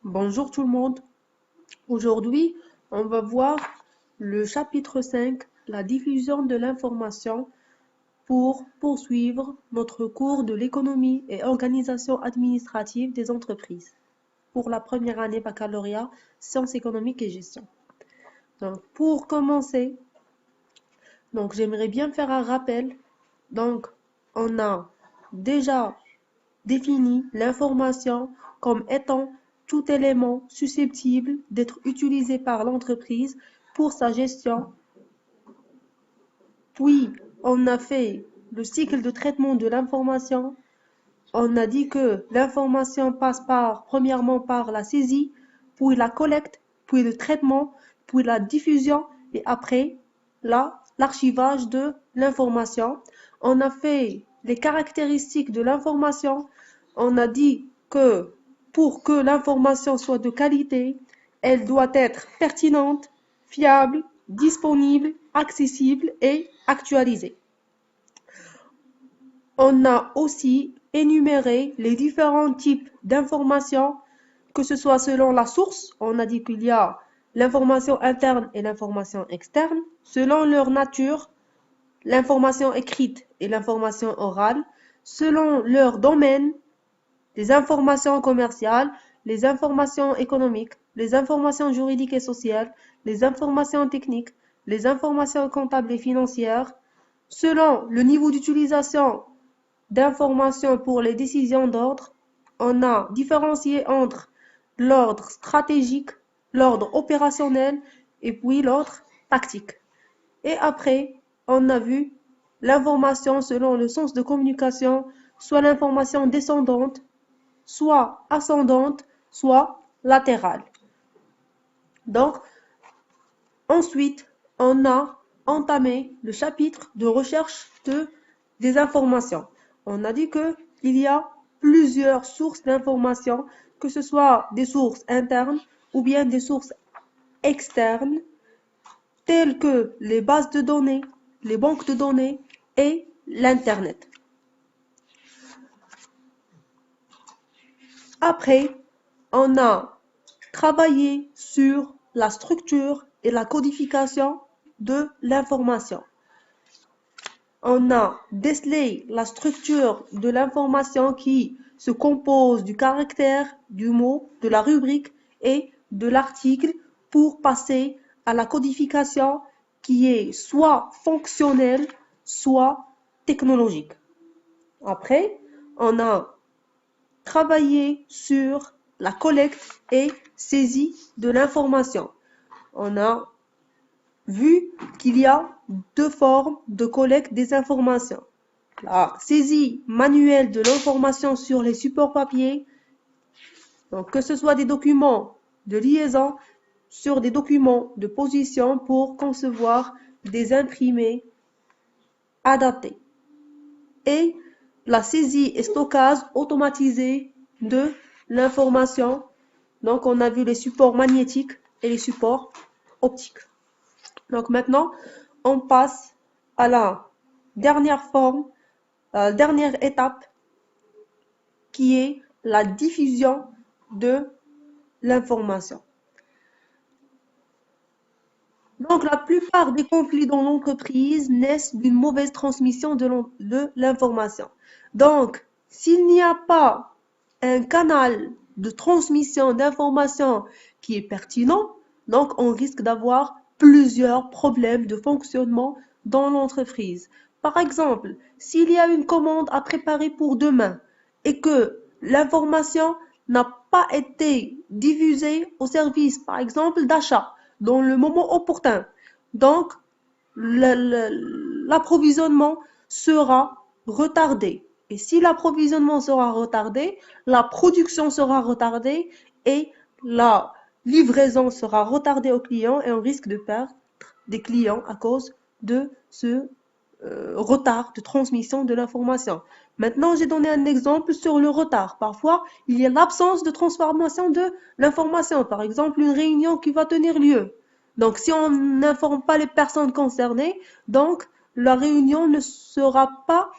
Bonjour tout le monde. Aujourd'hui, on va voir le chapitre 5, la diffusion de l'information pour poursuivre notre cours de l'économie et organisation administrative des entreprises pour la première année baccalauréat sciences économiques et gestion. Donc, pour commencer, j'aimerais bien faire un rappel. Donc, on a déjà définit l'information comme étant tout élément susceptible d'être utilisé par l'entreprise pour sa gestion. Puis, on a fait le cycle de traitement de l'information. On a dit que l'information passe premièrement par la saisie, puis la collecte, puis le traitement, puis la diffusion et après l'archivage de l'information. On a fait les caractéristiques de l'information. On a dit que pour que l'information soit de qualité, elle doit être pertinente, fiable, disponible, accessible et actualisée. On a aussi énuméré les différents types d'informations, que ce soit selon la source. On a dit qu'il y a l'information interne et l'information externe, selon leur nature, l'information écrite et l'information orale, selon leur domaine, les informations commerciales, les informations économiques, les informations juridiques et sociales, les informations techniques, les informations comptables et financières, selon le niveau d'utilisation d'informations pour les décisions d'ordre. On a différencié entre l'ordre stratégique, l'ordre opérationnel et puis l'ordre tactique. Et après, on a vu l'information selon le sens de communication, soit l'information descendante, soit ascendante, soit latérale. Donc, ensuite, on a entamé le chapitre de recherche des informations. On a dit qu'il y a plusieurs sources d'informations, que ce soit des sources internes ou bien des sources externes, telles que les bases de données, les banques de données et l'Internet. Après, on a travaillé sur la structure et la codification de l'information. On a décelé la structure de l'information qui se compose du caractère, du mot, de la rubrique et de l'article pour passer à la codification qui est soit fonctionnelle, soit technologique. Après, on a travaillé sur la collecte et saisie de l'information. On a vu qu'il y a deux formes de collecte des informations. La saisie manuelle de l'information sur les supports papier, donc que ce soit des documents de liaison sur des documents de position pour concevoir des imprimés adaptés. Et la saisie et stockage automatisé de l'information. Donc, on a vu les supports magnétiques et les supports optiques. Donc, maintenant, on passe à la dernière forme, la dernière étape, qui est la diffusion de l'information. Donc, la plupart des conflits dans l'entreprise naissent d'une mauvaise transmission de l'information. Donc, s'il n'y a pas un canal de transmission d'informations qui est pertinent, donc on risque d'avoir plusieurs problèmes de fonctionnement dans l'entreprise. Par exemple, s'il y a une commande à préparer pour demain et que l'information n'a pas été diffusée au service, par exemple, d'achat, dans le moment opportun. Donc, l'approvisionnement sera retardé. Et si l'approvisionnement sera retardé, la production sera retardée et la livraison sera retardée aux clients et on risque de perdre des clients à cause de ce retard de transmission de l'information. Maintenant, j'ai donné un exemple sur le retard. Parfois, il y a l'absence de transformation de l'information. Par exemple, une réunion qui va tenir lieu. Donc, si on n'informe pas les personnes concernées, donc la réunion ne sera pas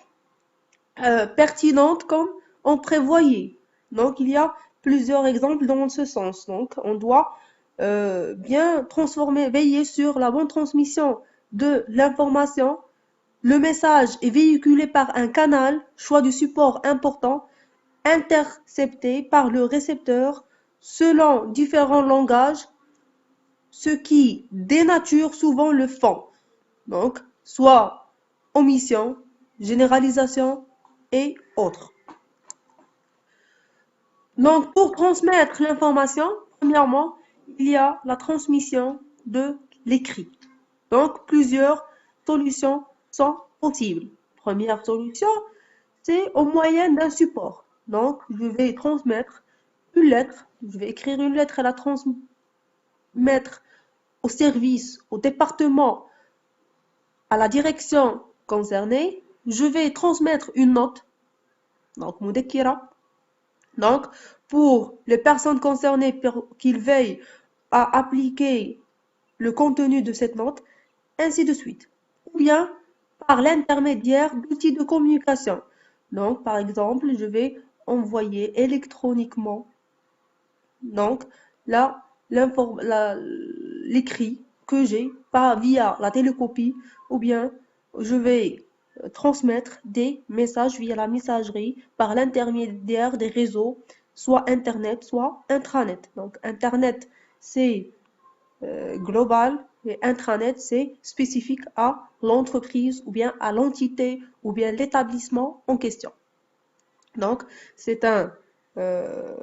pertinente comme on prévoyait. Donc, il y a plusieurs exemples dans ce sens. Donc, on doit bien transformer, veiller sur la bonne transmission de l'information. Le message est véhiculé par un canal, choix du support important, intercepté par le récepteur selon différents langages, ce qui dénature souvent le fond. Donc, soit omission, généralisation et autres. Donc, pour transmettre l'information, premièrement, il y a la transmission de l'écrit. Donc, plusieurs solutions sont possibles. Première solution, c'est au moyen d'un support. Donc, je vais transmettre une lettre, je vais écrire une lettre et la transmettre au service, au département, à la direction concernée. Je vais transmettre une note, donc mudekira. Donc, pour les personnes concernées, pour qu'ils veillent à appliquer le contenu de cette note, ainsi de suite. Ou bien par l'intermédiaire d'outils de communication. Donc, par exemple, je vais envoyer électroniquement donc là l'écrit que j'ai, pas via la télécopie, ou bien je vais transmettre des messages via la messagerie par l'intermédiaire des réseaux, soit Internet, soit intranet. Donc Internet, c'est global et intranet, c'est spécifique à l'entreprise ou bien à l'entité ou bien l'établissement en question. Donc, c'est un euh,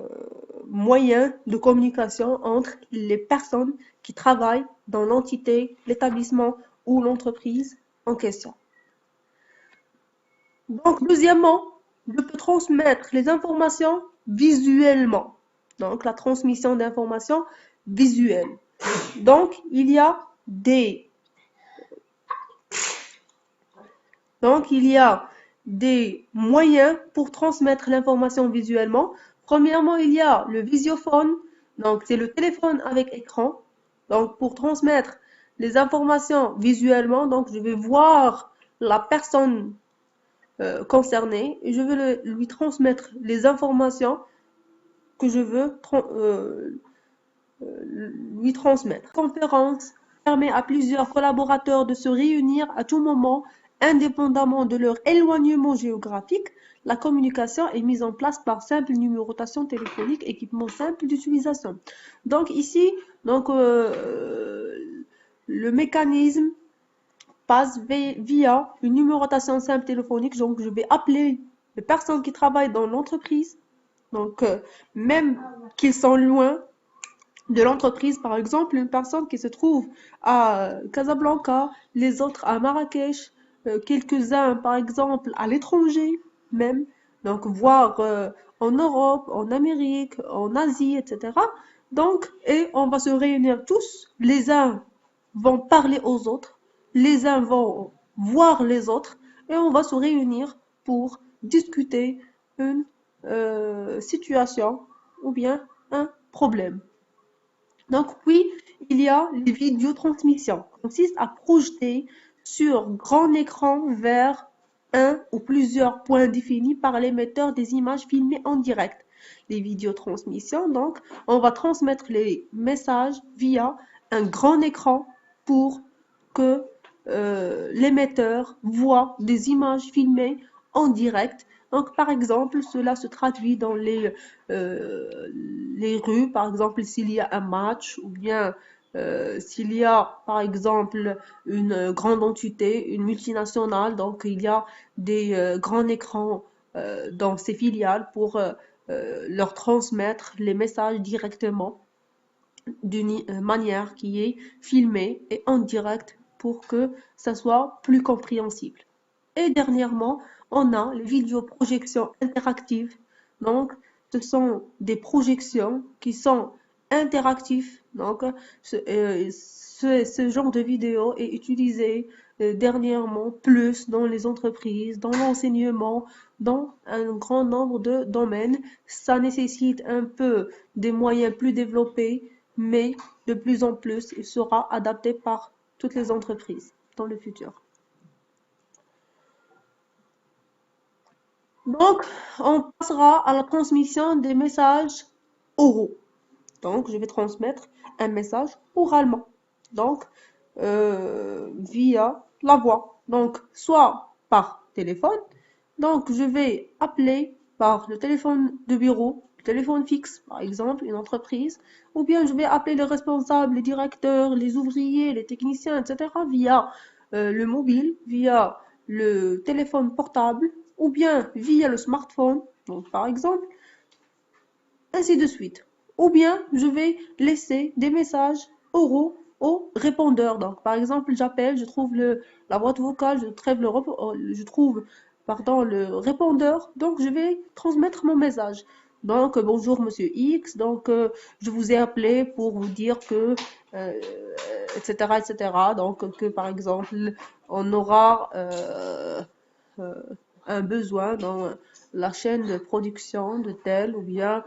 moyen de communication entre les personnes qui travaillent dans l'entité, l'établissement ou l'entreprise en question. Donc, deuxièmement, je peux transmettre les informations visuellement. Donc, la transmission d'informations visuelles. Donc, il y a des moyens pour transmettre l'information visuellement. Premièrement, il y a le visiophone, donc c'est le téléphone avec écran. Donc pour transmettre les informations visuellement, donc je vais voir la personne concernée et je vais lui transmettre les informations que je veux lui transmettre. La conférence permet à plusieurs collaborateurs de se réunir à tout moment, indépendamment de leur éloignement géographique. La communication est mise en place par simple numérotation téléphonique, équipement simple d'utilisation. Donc ici, le mécanisme passe via une numérotation simple téléphonique. Donc je vais appeler les personnes qui travaillent dans l'entreprise. Donc même qu'ils sont loin de l'entreprise, par exemple, une personne qui se trouve à Casablanca, les autres à Marrakech, quelques-uns, par exemple, à l'étranger même, donc voire en Europe, en Amérique, en Asie, etc. Donc, et on va se réunir tous, les uns vont parler aux autres, les uns vont voir les autres, et on va se réunir pour discuter une situation ou bien un problème. Donc oui, il y a les vidéotransmissions, qui consistent à projeter sur grand écran vers un ou plusieurs points définis par l'émetteur des images filmées en direct. Les vidéotransmissions, donc, on va transmettre les messages via un grand écran pour que l'émetteur voit des images filmées en direct. Donc, par exemple, cela se traduit dans les rues, par exemple, s'il y a un match ou bien s'il y a, par exemple, une grande entité, une multinationale, donc il y a des grands écrans dans ces filiales pour leur transmettre les messages directement d'une manière qui est filmée et en direct pour que ça soit plus compréhensible. Et dernièrement, on a les vidéoprojections interactives. Donc, ce sont des projections qui sont interactives. Donc, ce genre de vidéo est utilisé dernièrement plus dans les entreprises, dans l'enseignement, dans un grand nombre de domaines. Ça nécessite un peu des moyens plus développés, mais de plus en plus, il sera adapté par toutes les entreprises dans le futur. Donc, on passera à la transmission des messages oraux. Donc, je vais transmettre un message oralement. Donc, via la voix. Donc, soit par téléphone. Donc, je vais appeler par le téléphone de bureau, le téléphone fixe, par exemple, une entreprise. Ou bien, je vais appeler les responsables, les directeurs, les ouvriers, les techniciens, etc. via le mobile, via le téléphone portable, ou bien via le smartphone. Donc, par exemple, ainsi de suite. Ou bien, je vais laisser des messages oraux au répondeur. Donc, par exemple, j'appelle, je trouve la boîte vocale, je trouve, pardon, le répondeur. Donc, je vais transmettre mon message. Donc, bonjour Monsieur X. Donc, je vous ai appelé pour vous dire que, etc., etc. Donc, que par exemple, on aura euh, un besoin dans la chaîne de production de tel ou bien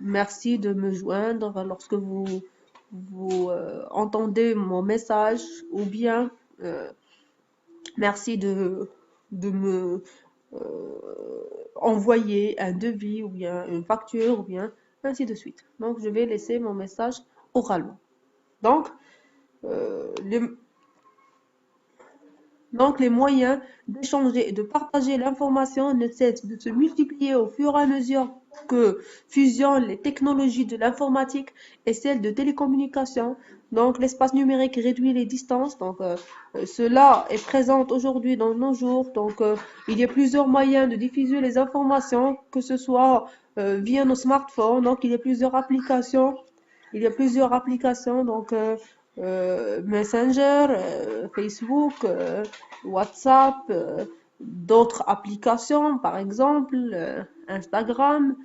merci de me joindre lorsque vous entendez mon message ou bien merci de me envoyer un devis ou bien une facture ou bien ainsi de suite. Donc je vais laisser mon message oralement. Donc euh, les, Donc, les moyens d'échanger et de partager l'information ne cessent de se multiplier au fur et à mesure que fusionnent les technologies de l'informatique et celles de télécommunication. Donc, l'espace numérique réduit les distances. Donc, cela est présent aujourd'hui dans nos jours. Donc, il y a plusieurs moyens de diffuser les informations, que ce soit via nos smartphones. Donc, il y a plusieurs applications. Donc Messenger, Facebook, WhatsApp, d'autres applications, par exemple Instagram,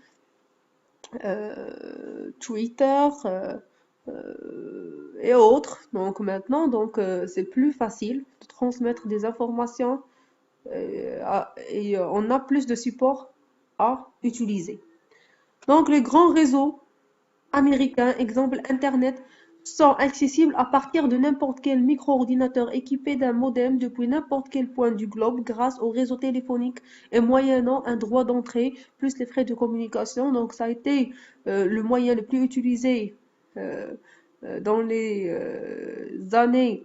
Twitter et autres. Donc maintenant, c'est plus facile de transmettre des informations et on a plus de support à utiliser. Donc les grands réseaux américains, exemple Internet, sont accessibles à partir de n'importe quel micro-ordinateur équipé d'un modem depuis n'importe quel point du globe grâce au réseau téléphonique et moyennant un droit d'entrée plus les frais de communication. Donc ça a été le moyen le plus utilisé euh, dans les années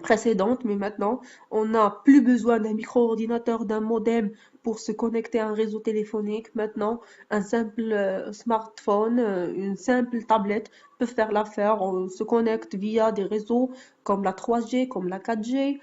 précédente, mais maintenant, on n'a plus besoin d'un micro-ordinateur, d'un modem pour se connecter à un réseau téléphonique. Maintenant, un simple smartphone, une simple tablette peut faire l'affaire. On se connecte via des réseaux comme la 3G, comme la 4G,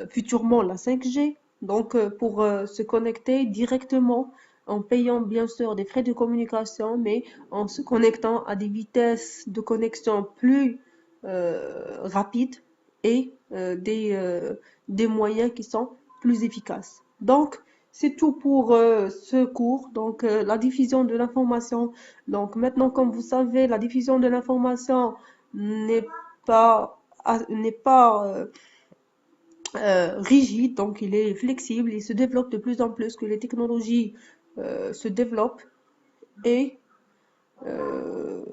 futurement la 5G. Donc, pour se connecter directement en payant bien sûr des frais de communication, mais en se connectant à des vitesses de connexion plus rapides et des moyens qui sont plus efficaces. Donc, c'est tout pour ce cours. Donc, la diffusion de l'information. Donc, maintenant, comme vous savez, la diffusion de l'information n'est pas rigide, donc il est flexible, il se développe de plus en plus que les technologies se développent et euh,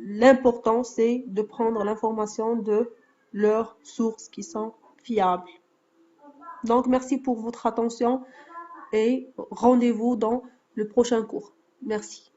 l'important c'est de prendre l'information de leurs sources qui sont fiables. Donc merci pour votre attention et rendez-vous dans le prochain cours. Merci.